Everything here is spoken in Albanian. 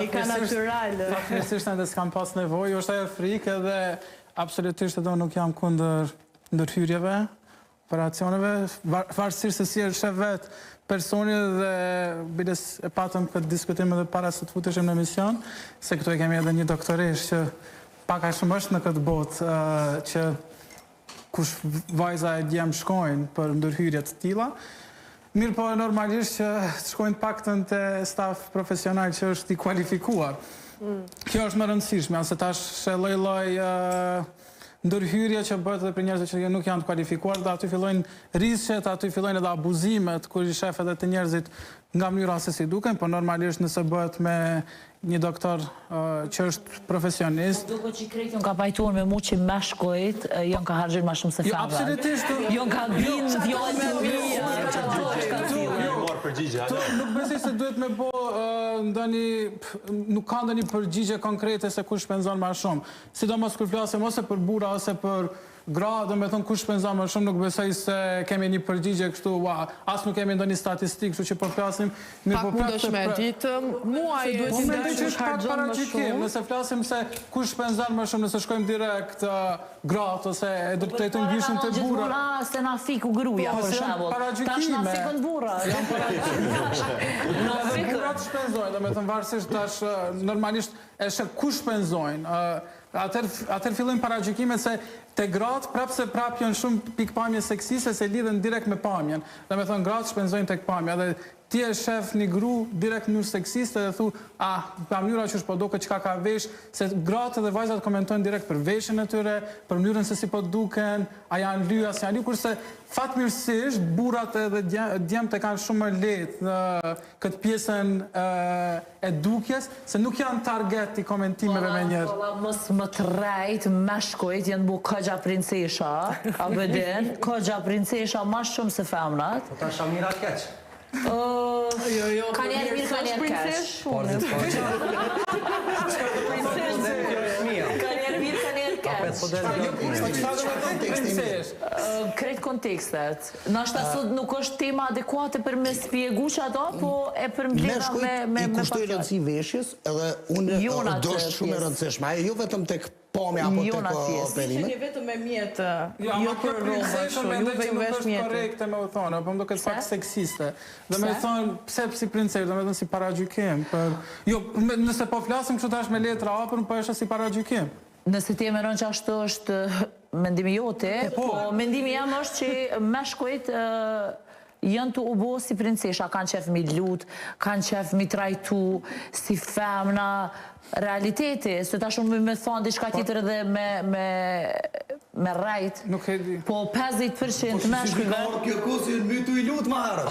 I ka natyral. Fatmirësisht edhe s'kam pas nevojë, është ajo frikë edhe absolutisht edhe unë nuk jam kundër ndërhyrjeve, operacioneve, varësisht se si e shef vetë personi dhe biles e patëm këtë diskutim edhe para se të futeshim në emision, se këtu e kemi edhe një doktoresh që pak a shumë është në këtë botë që kush vajza e djemë shkojnë për ndërhyrjet të tilla. Mirë po normalisht që shkojnë paktën të staf profesional që është i kualifikuar. Kjo është më rëndësishme, se tash shë lloj ndërhyrje që bëhet edhe për njerëzit që nuk janë të kualifikuar, dhe aty fillojnë rrisqet, aty fillojnë edhe abuzimet, kur i shef edhe të njerëzit nga mënyra se si duken, por normalisht nëse bëhet me një doktor që është profesionist. Duke që i krejt jënë ka pajtuar me mu që meshkojt, jënë ka hargjën ma shumë se femër. Absolutisht. Jënë ka binë vjojnë të mija. Nuk besoj se duhet me bo nuk ka ndonjë përgjigje konkrete se kush shpenzon më shumë. Sidomos kur flasim ose për burra ose për gra, do me thonë kush shpenzon më shumë, nuk besoj se kemi një përgjigje kështu, as nuk kemi ndonjë statistikë, kështu që po flasim. Pak mund është me ditë, muaj duhet i dashur harxhon më shumë. Nëse flasim se kush shpenzon më shumë, nëse shkojmë direkt gratë ose e drejtojmë gjyshin te burra. Gjithmona se na fiku gruja, për shembull. Tash na fikën burra. Na fikën burrat shpenzojnë, do me thënë varësisht tash normalisht e sheh kush shpenzojnë. Atëherë fillojnë paragjykimet se te gratë prapë janë shumë pikpamje seksiste se lidhen direkt me pamjen. Do me thënë gratë shpenzojnë tek pamja dhe ti e shef një gru direkt në mënyrë seksiste dhe thu, pa mënyra që është po duket çka ka vesh, se gratë dhe vajzat komentojnë direkt për veshjen e tyre, për mënyrën se si po duken, a janë ly, as janë ly, kurse fatmirësisht burrat edhe djemt e kanë shumë më lehtë në këtë pjesën e dukjes, se nuk janë target i komentimeve me njerëz. Mos më tërrejt, meshkujt janë bu kogja princesha, a bëden, kogja princesha ma shumë se femnat. Po ta Shamira keq. Ka njerë mirë, ka njerë keq. Ka njerë mirë, ka njerë keq. Kretë kontekstet. Nashta sot nuk është tema adekuate për me spjegu që ato, po e përmblera me i kushtoj rëndësi veshjes, edhe unë do është shumë e rëndësishme. Jo vetëm tek pamja apo tek operimet. Një vetëm me mjetë, jo për roba, ju vejmë vesh mjetë. Korekte me u thonë, po më duket pak seksiste. Dhe me thonë, pse si princesë, dhe me thonë si paragjykim. Jo, nëse po flasim kështu tash me letra hapur, po është si paragjykim. Nëse ti e meron që ashtu është mendimi jote, po mendimi jam është që meshkujt janë të ubo si princesha, kanë qef mi lut, kanë qef mi trajtu si femna, realiteti, se ta shumë me thonë diçka tjetër edhe me rajt, po 50% meshkujve... Kjo kusë, mytu i lut ma herët.